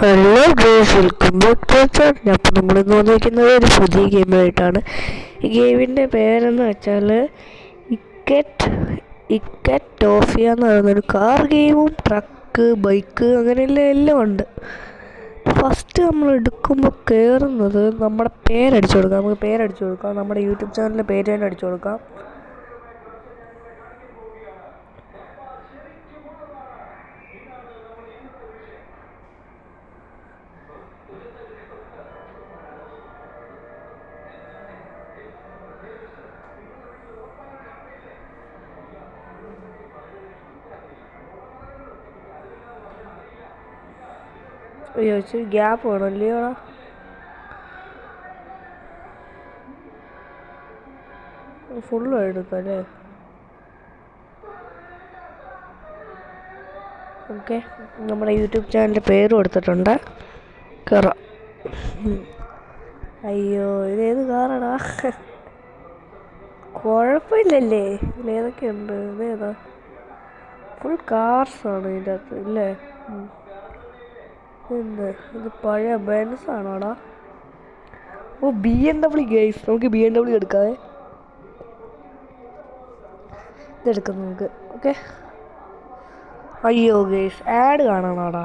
Hello guys, welcome back to channel. അപ്പോൾ നമ്മളിന്ന് വന്നിരിക്കുന്നത് ഒരു പുതിയ ഗെയിമായിട്ടാണ്. ഈ ഗെയിമിൻ്റെ പേരെന്ന് വെച്ചാൽ ഇക്കറ്റ് ടോഫിയ എന്ന് പറയുന്നൊരു കാർ ഗെയിമും ട്രക്ക്, ബൈക്ക് എല്ലാം ഉണ്ട്. ഫസ്റ്റ് നമ്മൾ എടുക്കുമ്പോൾ കയറുന്നത് നമ്മുടെ പേരടിച്ചു കൊടുക്കാം. നമുക്ക് പേരടിച്ചു കൊടുക്കാം, നമ്മുടെ യൂട്യൂബ് ചാനലിൻ്റെ പേര് തന്നെ അടിച്ചു കൊടുക്കാം. അയ്യോ, ഇച്ചിരി ഗ്യാപ്പ് വേണം അല്ലയോടാ. ഫുള്ള് എടുക്കാം അല്ലേ? ഓക്കെ, നമ്മുടെ യൂട്യൂബ് ചാനലിൻ്റെ പേര് കൊടുത്തിട്ടുണ്ട്. കയറാം. അയ്യോ, ഇതേത് കാറാടാ? കുഴപ്പമില്ലല്ലേ? ഇതിലേതൊക്കെയുണ്ട്? ഇതേതാ? ഫുൾ കാർസാണ് ഇതിൻ്റെ അകത്ത് ഇല്ലേ? ഇത് പഴയ ബെൻസ് ആണോടാ? ഓ, BMW ഗൈസ്. നമുക്ക് BMW എടുക്കാവേ. ഇതെടുക്കാം നമുക്ക്. ഓക്കെ. അയ്യോ ഗൈസ്, ആഡ് കാണണോടാ?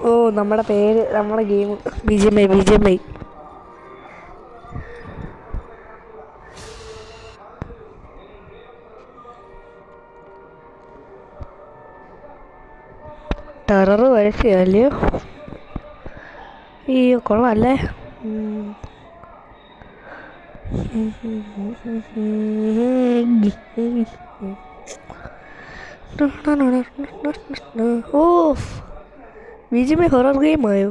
ഓ, നമ്മുടെ പേര്, നമ്മുടെ ഗെയിം BGMI. ടെറർ വരച്ചല്ലോ. അയ്യോ, കൊള്ളാല്ലേ? ഓ, BGMI ഹൊറർ ഗെയിം ആയോ?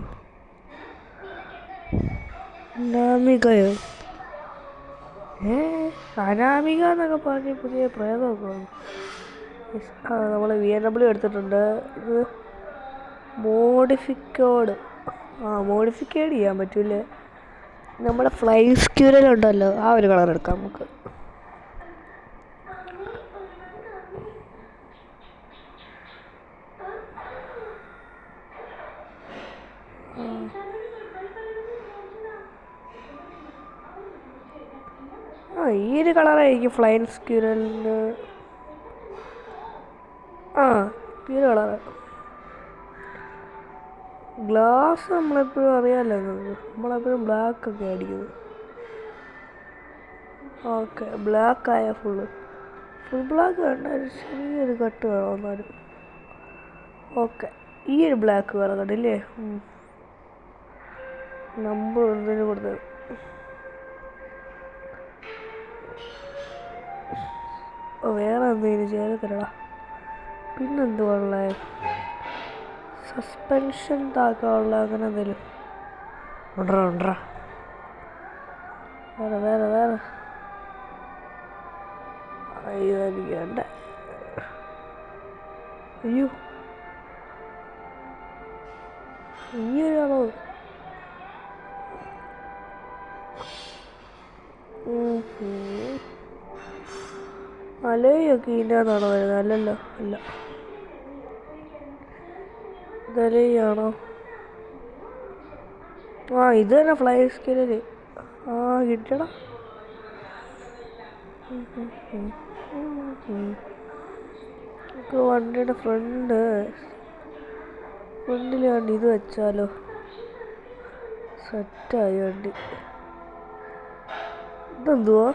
അനാമികയോ? അനാമിക എന്നൊക്കെ പറഞ്ഞ് പുതിയ പ്രേതമൊക്കെ നമ്മൾ BMW എടുത്തിട്ടുണ്ട്. ഇത് മോഡിഫിക്കേഡ് ചെയ്യാൻ പറ്റൂലേ? നമ്മുടെ ഫ്ലൈ സ്ക്യൂരലുണ്ടല്ലോ, ആ ഒരു കളർ എടുക്കാം നമുക്ക്. ഈ ഒരു കളറായിരിക്കും ഫ്ലൈൻ സ്ക്യൂരലിന്. ഈ ഒരു കളറ്. ഗ്ലാസ് നമ്മളെപ്പോഴും അറിയാമല്ലോ, നമ്മളെപ്പോഴും ബ്ലാക്ക് ഒക്കെ അടിക്കുന്നത്. ഓക്കെ, ബ്ലാക്ക് ആയ ഫുൾ ബ്ലാക്ക് വേണ്ട, ചെറിയൊരു കട്ട് വേണം എന്നാലും. ഓക്കെ, ഈ ഒരു ബ്ലാക്ക് കളർ കണ്ടില്ലേ? നമ്പർ ഒന്നിന് കൊടുത്തത്. വേറെ എന്തെങ്കിലും ചേരത്തില്ലടാ. പിന്നെന്തുവാ സസ്പെൻഷൻ താക്കാനുള്ള അങ്ങനെ എന്തെങ്കിലും ഉണ്ടോ? വേറെ. അയ്യോ, എനിക്ക് വേണ്ട. അയ്യോ, ഈയൊരാണോ? അലയൊക്കെ ഇതിൻ്റെന്നാണോ വരുന്നത്? അല്ലല്ലോ, അല്ല. ഇതലയാണോ? ഇത് തന്നെ ഫ്ലൈ സ്കില്ലില്. കിട്ടടാ. വണ്ടിയുടെ ഫ്രണ്ടിൽ വണ്ടി ഇത് വെച്ചാലോ? സെറ്റായി വണ്ടി. ഇതെന്തുവാ?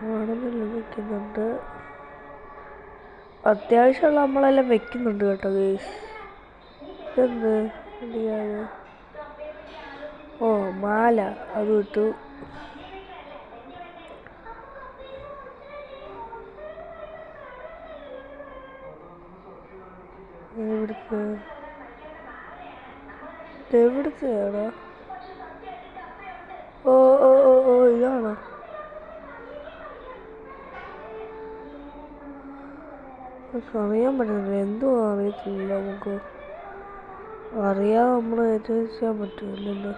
കാണുന്നില്ല, വെക്കുന്നുണ്ട്. അത്യാവശ്യമുള്ള നമ്മളെല്ലാം വെക്കുന്നുണ്ട് കേട്ടോ ഗൈസ്. ഇതെന്ത് വണ്ടിയാണ്? ഓ, മാല അത് കിട്ടു. എവിടുത്തെയാണോ? ഓ, ഇതാണോ? അറിയാൻ പറ്റുന്നില്ല, എന്തുവാ അറിയത്തില്ല. നമുക്ക് അറിയാതെ നമ്മൾ ചെയ്യാൻ പറ്റില്ലല്ലോ.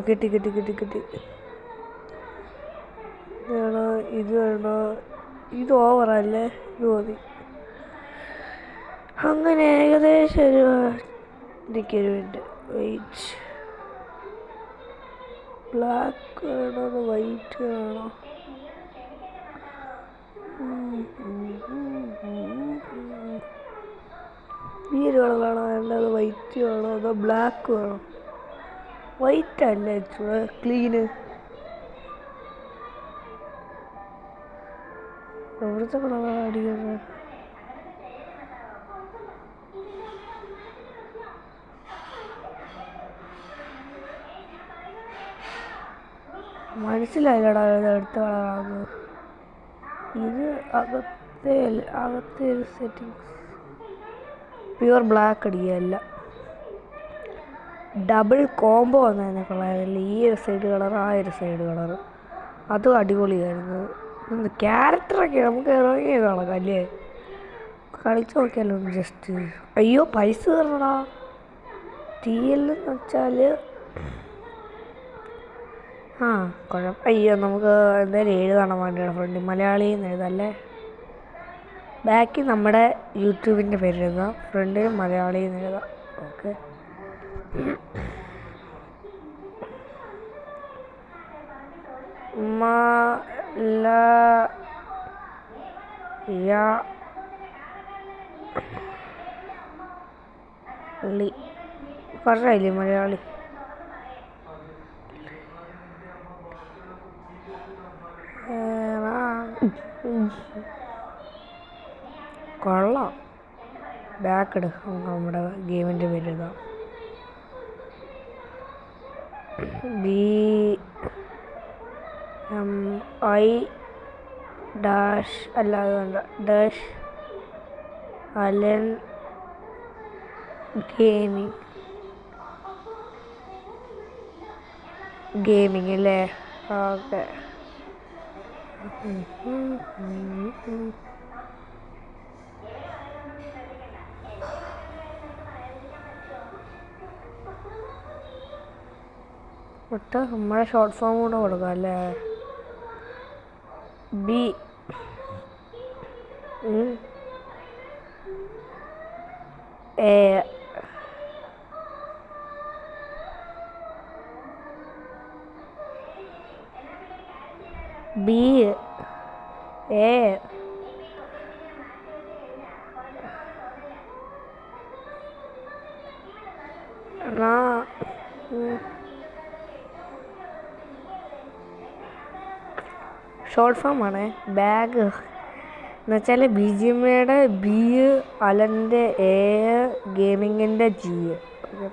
കിട്ടി കിട്ടി കിട്ടി കിട്ടി. വേണോ ഇത് വേണോ? ഇത് ഓവറല്ലേ? ഇത് മതി. അങ്ങനെ ഏകദേശം ഒരു മിനിറ്റ് വെയിറ്റ്. ബ്ലാക്ക് വേണോ വൈറ്റ് വേണോ? ഈ ഒരു കളറാണോ വേണ്ടത്? വൈറ്റ് വേണോ അതോ ബ്ലാക്ക് വേണോ? വൈറ്റ് അല്ലേ ക്ലീന്? എവിടുത്തെ കളറാണ് അടിക്കുന്നത്? മനസ്സിലായില്ലടാ ഇത് അടുത്ത കളറാണ്. ഇത് അകത്തെ ഒരു സെറ്റിങ്സ്. പ്യുവർ ബ്ലാക്ക് അടിക്കുകയല്ല, ഡബിൾ കോംബോ വന്നതിനെ കൊള്ളായിരുന്നില്ല. ഈ ഒരു സൈഡ് കളർ ആ ഒരു സൈഡ് കളർ അതും അടിപൊളിയായിരുന്നു. ക്യാരക്ടറൊക്കെ നമുക്ക് ഇറങ്ങിയ കളക്കാം അല്ലേ? കളിച്ച് നോക്കിയാലോ ജസ്റ്റ്. അയ്യോ പൈസ തരണടാ. TL എന്ന് വെച്ചാൽ അയ്യോ നമുക്ക് എന്തായാലും എഴുതണം വേണ്ടിയാണ് ഫ്രണ്ട് മലയാളിയിൽ നിന്ന് എഴുതല്ലേ. ബാക്കി നമ്മുടെ യൂട്യൂബിൻ്റെ പേര് എഴുതാം, ഫ്രണ്ടിൽ മലയാളിയിൽ നിന്ന് എഴുതാം. ഓക്കെ. പറഞ്ഞില്ലേ മലയാളി? കൊള്ളാം. ബാക്കിട് നമ്മുടെ ഗെയിമിൻ്റെ പേര് എഴുതാം. BMI ഡാഷ് അല്ലാതെ വേണ്ട ഡാഷ് അലൻ ഗെയിമിങ് അല്ലേ? ഓക്കെ. ഒട്ട് നമ്മുടെ ഷോർട്ട് ഫോം കൂടെ കൊടുക്കാം അല്ലേ? B A B A short form ആണേ. ബാഗ് എന്നുവെച്ചാൽ BGMയുടെ B, അലൻ്റെ A, ഗെയിമിങ്ങിൻ്റെ G. ഓക്കെ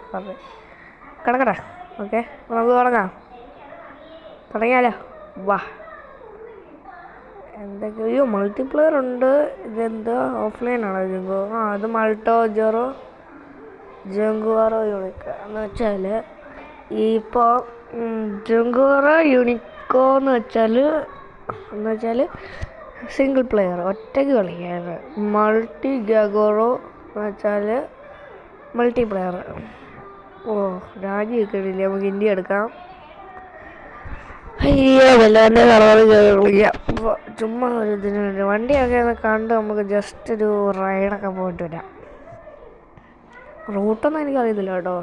കിടക്കട്ടെ. ഓക്കെ നമുക്ക് തുടങ്ങിയാലോ? വാ. എന്തൊക്കെയോ മൾട്ടിപ്ലെയർ ഉണ്ട്. ഇതെന്താ ഓഫ്ലൈനാണോ ജംഗോ? അത് മൾട്ടോ ജംഗുവാറോ യൂണിക്കോ എന്ന് വെച്ചാൽ ഇപ്പോൾ ജംഗുവാറോ യൂണിക്കോ എന്ന് വെച്ചാൽ സിംഗിൾ പ്ലെയർ ഒറ്റയ്ക്ക് കളിക്കാറ്. മൾട്ടി ഗഗോറോ എന്ന് വെച്ചാൽ മൾട്ടി പ്ലെയർ. രാജ്യം കിട്ടിയില്ലേ? നമുക്ക് ഇന്ത്യ എടുക്കാം. അയ്യോ വല്ലാണ്ട് കളറ് കളിക്കാം. ഇപ്പോൾ ചുമ്മാ ഒരു ഇതിന് വേണ്ടി വണ്ടിയൊക്കെ ഒന്ന് കണ്ട് നമുക്ക് ജസ്റ്റ് ഒരു റൈഡൊക്കെ പോയിട്ട് വരാം. റൂട്ടൊന്നും എനിക്കറിയത്തില്ല കേട്ടോ.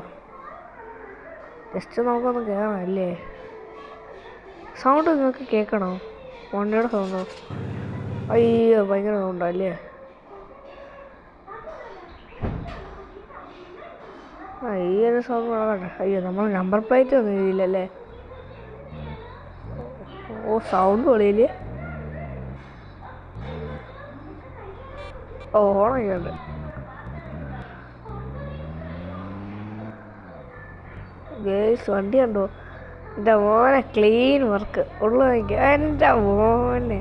ജസ്റ്റ് നമുക്കൊന്ന് കയറാം അല്ലേ? സൗണ്ട് നിങ്ങൾക്ക് കേൾക്കണോ? വണ്ടിയുടെ സൗണ്ടോ? അയ്യോ ഭയങ്കര സൗണ്ടോ അല്ലേ? ഈ ഒരു സൗണ്ട് വളരട്ടെ. അയ്യോ നമ്മൾ നമ്പർ പ്ലേറ്റ് ഒന്നും ഇല്ലല്ലേ? സൗണ്ട് പൊളിയില്ലേ? ഓണൊക്കെയുണ്ട്. ഗേൾസ് വണ്ടി കണ്ടോ? എൻ്റെ മോനെ ക്ലീൻ വർക്ക് ഉള്ളു. എൻ്റെ മോനെ.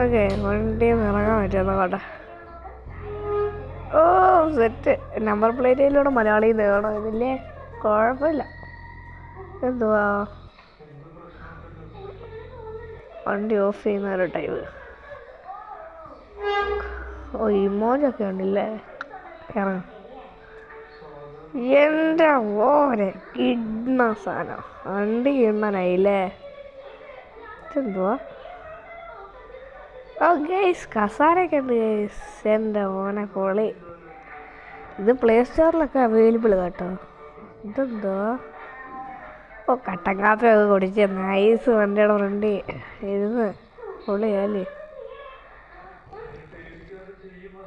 ഓക്കെ വണ്ടി ഇറങ്ങാൻ പറ്റുന്ന കേട്ടെ. സെറ്റ്. നമ്പർ പ്ലേറ്റിലൂടെ മലയാളിയിൽ നേടണം ഇതില്ലേ? കുഴപ്പമില്ല. എന്തുവാ വണ്ടി ഓഫ് ചെയ്യുന്ന ഒരു ടൈം. ഇമോജൊക്കെ ഉണ്ടല്ലേ? ഇറങ്ങും. എൻ്റെ മോനെ കിഡ്ന സാധനം വണ്ടി കിണ്ണനായില്ലേ. ഇതെന്തുവാ? ഓ ഗൈസ് കസാരയൊക്കെ ഉണ്ട് ഗൈസ്. എൻ്റെ മോനെ പൊളി. ഇത് പ്ലേ സ്റ്റോറിലൊക്കെ അവൈലബിൾ കേട്ടോ. ഇതെന്തുവാ? ഓ കട്ടൻ കാപ്പിയൊക്കെ കുടിച്ച് നൈസ് വണ്ടിയുടെ ഫ്രണ്ട് ഇരുന്ന് പൊളിയല്ലേ.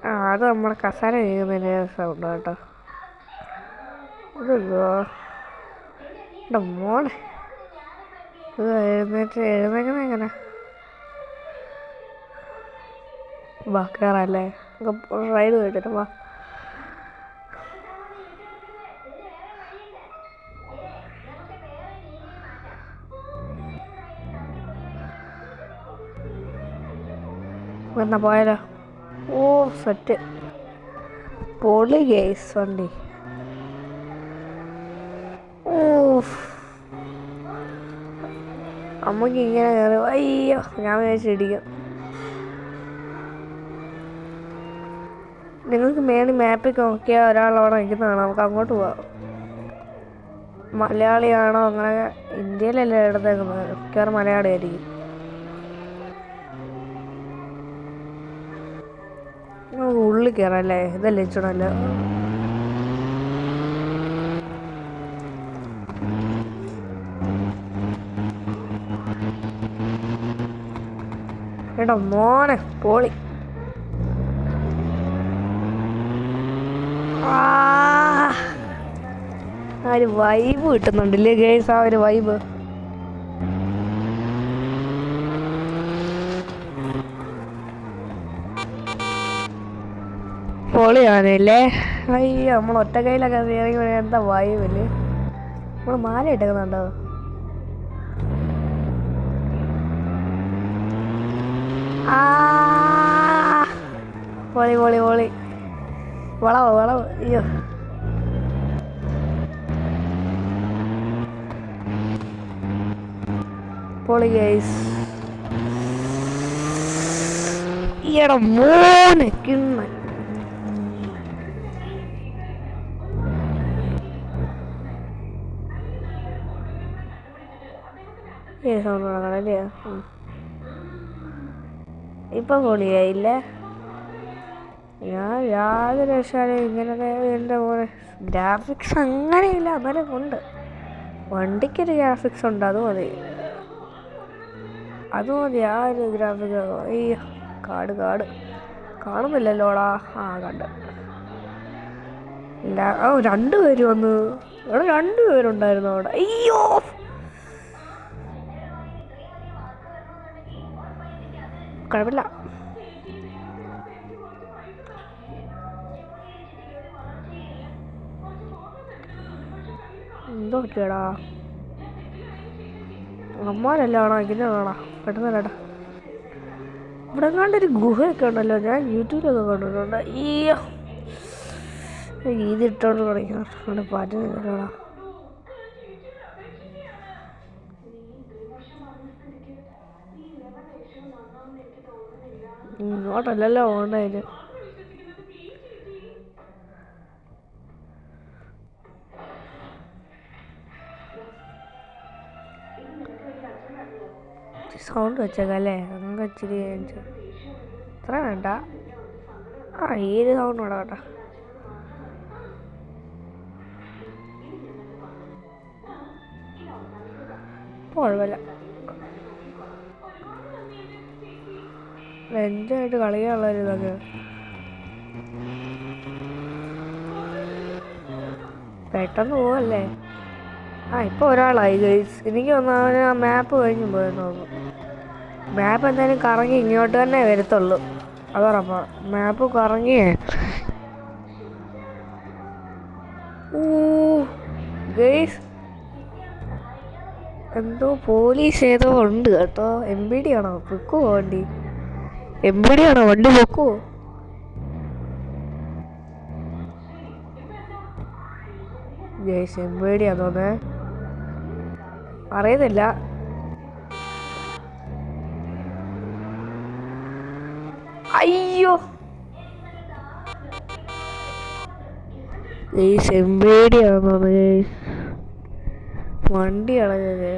ആ അത് നമ്മുടെ കസാര ചെയ്യുന്നതിൻ്റെ സൗണ്ട് കേട്ടോ. ഇതെന്തുവാ? എൻ്റെ മോനെ ഇത് എഴുന്നേക്കുന്ന എങ്ങനെ? വാ കയറല്ലേ, റൈഡ് പോയിട്ട് വാ. എന്നാ പോയാലോ? ഓ സെറ്റ് പൊളി ഗൈസ് വണ്ടി. ഓ അമ്മക്ക് ഇങ്ങനെ കയറി. അയ്യോ ഞാൻ വിചാരിച്ചിടിക്കും. നിങ്ങൾക്ക് മേളിൽ മാപ്പിൽ നോക്കിയാൽ ഒരാളവിടെ നിൽക്കുന്നതാണ്. നമുക്ക് അങ്ങോട്ട് പോവാം. മലയാളിയാണോ? അങ്ങനെ ഇന്ത്യയിലല്ലേ എടുത്തേക്കുന്നത്, മിക്കവാറും മലയാളി ആയിരിക്കും. ഉള്ളിൽ കയറല്ലേ? ഇതല്ലേ ഇച്ചണല്ലോ. എടാ മോനെ പൊളി. ആ ഒരു വൈബ് കിട്ടുന്നുണ്ടല്ലേ ഗൈസ്. ആ ഒരു വൈബ് പൊളിയാണല്ലേ. അയ്യോ നമ്മൾ ഒറ്റ കയ്യിലൊക്കെ ഇറങ്ങി എന്താ വൈബല്ലേ. നമ്മൾ മാല ഇട്ടേക്കുന്നുണ്ടോ? ആ പൊളി പൊളി പൊളി. വളവ് വളവ്. അയ്യോ പൊളി ഗൈസ്. ഈയടെ മോനെ കിണ്ണൻ. സൗണ്ട് നടക്കണല്ലേ. ഇപ്പം പൊളിയായില്ലേ. ഞാൻ യാതൊരു രക്ഷാലും ഇങ്ങനത്തെ എൻ്റെ പോലെ ഗ്രാഫിക്സ് അങ്ങനെയില്ല, എന്നാലും ഉണ്ട്. വണ്ടിക്കൊരു ഗ്രാഫിക്സ് ഉണ്ട്, അത് മതി. ആ ഒരു ഗ്രാഫിക്സ്. ഈ കാട് കാണുന്നില്ലല്ലോടാ. ആ കണ്ട്. ഇല്ല. ഓ 2 പേര് വന്നു. അവിടെ 2 പേരുണ്ടായിരുന്നു അവിടെ. അയ്യോ കുഴപ്പമില്ല. എന്തോ പറ്റിയടാ? അമ്മാരല്ലാണോ ഇങ്ങനെ വേണോ? പെട്ടെന്ന് കേട്ടാ. ഇവിടെ കണ്ടൊരു ഗുഹയൊക്കെ ഉണ്ടല്ലോ, ഞാൻ യൂട്യൂബിലൊക്കെ കണ്ടിട്ടുണ്ട്. അയ്യോ ഇതിട്ടോണ്ട് കളിക്കണം പറ്റുന്നില്ലടാ. ഇങ്ങോട്ടല്ലല്ലോ ഓണ്ടായാലും. സൗണ്ട് വെച്ചേക്കല്ലേ, അങ്ങ് ഇച്ചിരി ഇത്ര വേണ്ട. ആ ഏത് സൗണ്ട് വേണം കേട്ടോ. കുഴപ്പമില്ല, എൻജോയായിട്ട് കളിക്കാനുള്ളൊരിതൊക്കെ. പെട്ടെന്ന് പോവല്ലേ. ആ ഇപ്പോൾ ഒരാളായി ഗൈസ്. എനിക്ക് തോന്നുന്നു അവന് ആ മാപ്പ് കഴിഞ്ഞ് പോയെന്ന് തോന്നുന്നു. മാപ്പ് എന്തായാലും കറങ്ങി ഇങ്ങോട്ട് തന്നെ വരത്തുള്ളൂ, അതോറപ്പാ. മാപ്പ് കറങ്ങിയേ. ഗൈസ് എന്തോ പോലീസ് ഏതോ ഉണ്ട് കേട്ടോ. MBD ആണോ? പൊക്കുവോ വണ്ടി? MBD ആണോ വണ്ടി? പൊക്കുവോ? ഗൈസ് MBD ആണോന്നേ അറിയുന്നില്ല. അയ്യോ ചെമ്പേടിയാണോ വണ്ടി കളഞ്ഞത്?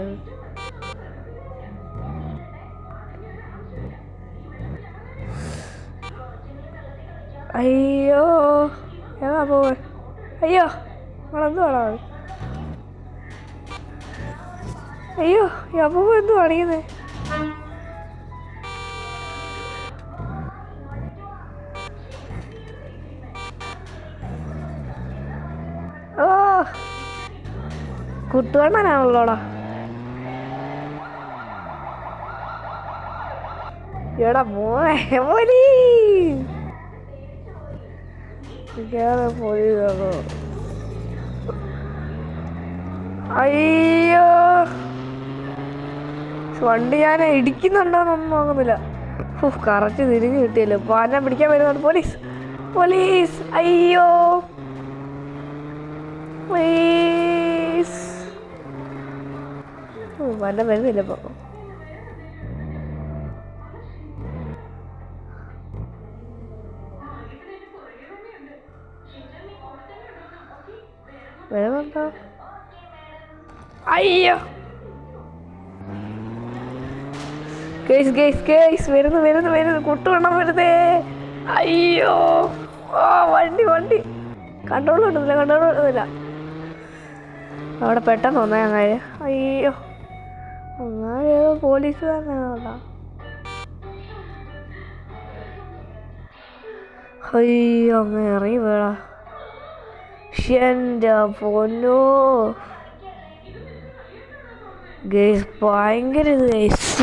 അയ്യോ ഏതാ പോവേ? അയ്യോ നമ്മളെന്തുവാണോ? അയ്യോ ഈ അപ്പൂപ്പ എന്തു കാണിക്കുന്നേ? ഓ കുട്ടുവണ്ണനാണല്ലോടാ. എടാ മോനെ പോലീസാണോ? അയ്യോ വണ്ടി ഞാൻ ഇടിക്കുന്നുണ്ടോന്നൊന്നും നോക്കുന്നില്ല. കറക്റ്റ് തിരിഞ്ഞു കിട്ടിയല്ലോ. പാനെ പിടിക്കാൻ വരുന്നുണ്ട് പോലീസ്. പോലീസ് അയ്യോ പ്ലീസ്. പാന വരുന്നില്ല ഇപ്പൊ. വരുന്നുണ്ടോ? അയ്യോ കേസ് കേസ് കേസ് വരുന്നു കുട്ടുവണ്ണം വരുന്നേ. അയ്യോ വണ്ടി കൺട്രോൾ കിട്ടുന്നില്ല. അവിടെ പെട്ടെന്ന് വന്നേ അങ്ങനെ. അയ്യോ അങ്ങനെ ഏതോ പോലീസുകാരനാ. അയ്യോ അങ്ങനെ ഇറങ്ങി വേടാ. എൻ്റെ പൊന്നോ ഗേസ് ഭയങ്കര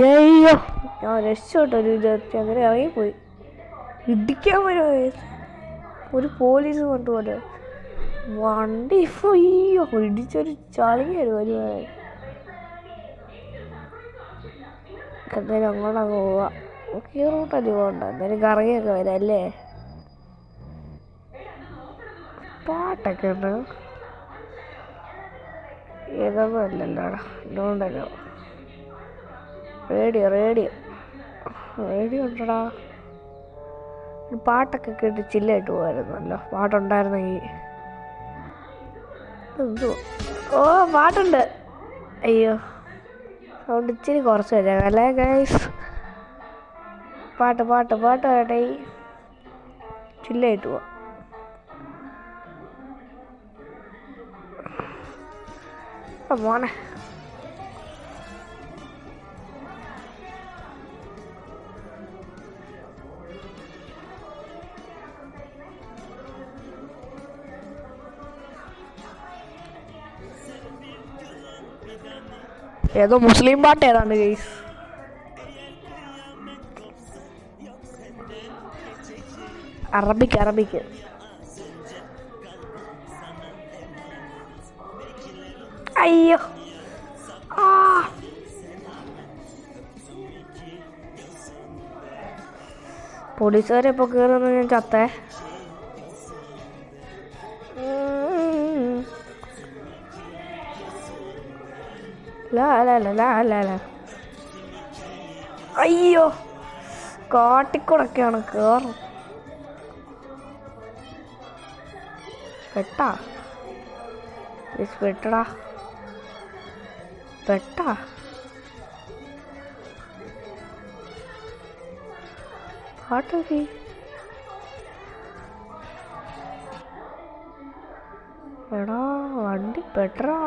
അയ്യോ ഞാൻ രക്ഷപ്പെട്ടു. ഒരു വിധത്തിൽ അങ്ങനെ ഇറങ്ങിപ്പോയി. ഇടിക്കാൻ വരുമോ ഗേസ്? ഒരു പോലീസ് കൊണ്ടുപോലെ വണ്ടി അയ്യോ ഇടിച്ചൊരു ചളിങ്ങ വരുവാൻ. എന്തായാലും അങ്ങോട്ടങ്ങ് പോവാം. ഈ റൂട്ടല്ലേ പോകണ്ട. എന്തായാലും കറങ്ങിയൊക്കെ വരാം അല്ലേ? പാട്ടൊക്കെ ഉണ്ട്. ഏതൊന്നും അല്ലല്ലോടാ. ഇതുകൊണ്ടല്ലോ റേഡിയോ ഉണ്ടടാ. പാട്ടൊക്കെ കേട്ട് ചില്ലായിട്ട് പോകാമായിരുന്നല്ലോ. പാട്ടുണ്ടായിരുന്നെങ്കിൽ. ഓ പാട്ടുണ്ട്. അയ്യോ സൗണ്ട് ഇച്ചിരി കുറച്ച് വരാം അല്ലേ ഗൈസ്? പാട്ട് കേട്ടെ ചില്ലായിട്ട് പോവാം. മോനെ ഏതോ മുസ്ലിം പാട്ട് ഏതാണ്ട് ഗൈസ്. അറബിക്ക് അയ്യോ പോലീസുകാരെ ഇപ്പോൾ കയറുന്ന ഞാൻ ചത്തേ. അയ്യോ കാട്ടിക്കൂടൊക്കെയാണ് കയറും. പെട്ടാ പാട്ടൊക്കെ എടാ വണ്ടി പെട്ടറാ.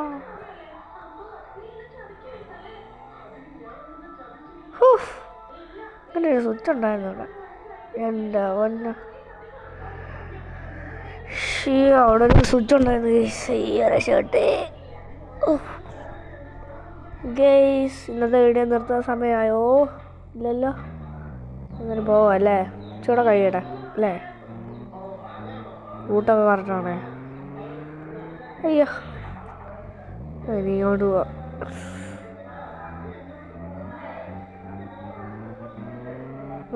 അങ്ങനെ ഒരു സ്വിച്ച് ഉണ്ടായിരുന്നു അവിടെ. എൻ്റെ പൊന്നോ അവിടെ ഒരു സ്വിച്ച് ഉണ്ടായിരുന്നു രക്ഷപ്പെട്ടെ. ഗെയ്സ് ഇന്നത്തെ വീഡിയോ നിർത്താൻ സമയമായോ? ഇല്ലല്ലോ. അങ്ങനെ പോവാം അല്ലേ? ചൂടെ കഴിയട്ടെ അല്ലേ? റൂട്ടൊക്കെ കറക്റ്റാണേ. അയ്യോ ഇങ്ങോട്ട് പോവാം.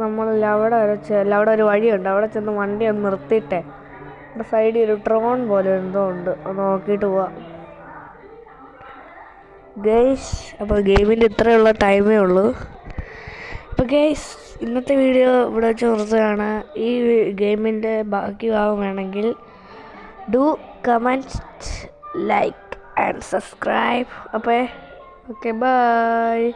നമ്മൾ അവിടെ ഒരു വഴിയുണ്ട്. അവിടെ ചെന്ന് വണ്ടി ഒന്ന് നിർത്തിയിട്ടേ അവിടെ സൈഡിൽ ഒരു ട്രോൺ പോലെ എന്തോ ഉണ്ട്. ഒന്ന് നോക്കിയിട്ട് പോവാം ഗെയ്സ്. അപ്പോൾ ഗെയിമിൻ്റെ ഇത്രയുള്ള ടൈമേ ഉള്ളൂ. അപ്പോൾ ഗെയ്സ് ഇന്നത്തെ വീഡിയോ ഇവിടെ വെച്ച് നിർത്തുകയാണ്. ഈ ഗെയിമിൻ്റെ ബാക്കി ഭാഗം വേണമെങ്കിൽ കമൻറ്റ്, ലൈക്ക് ആൻഡ് സബ്സ്ക്രൈബ്. അപ്പോൾ ഓക്കെ, ബൈ.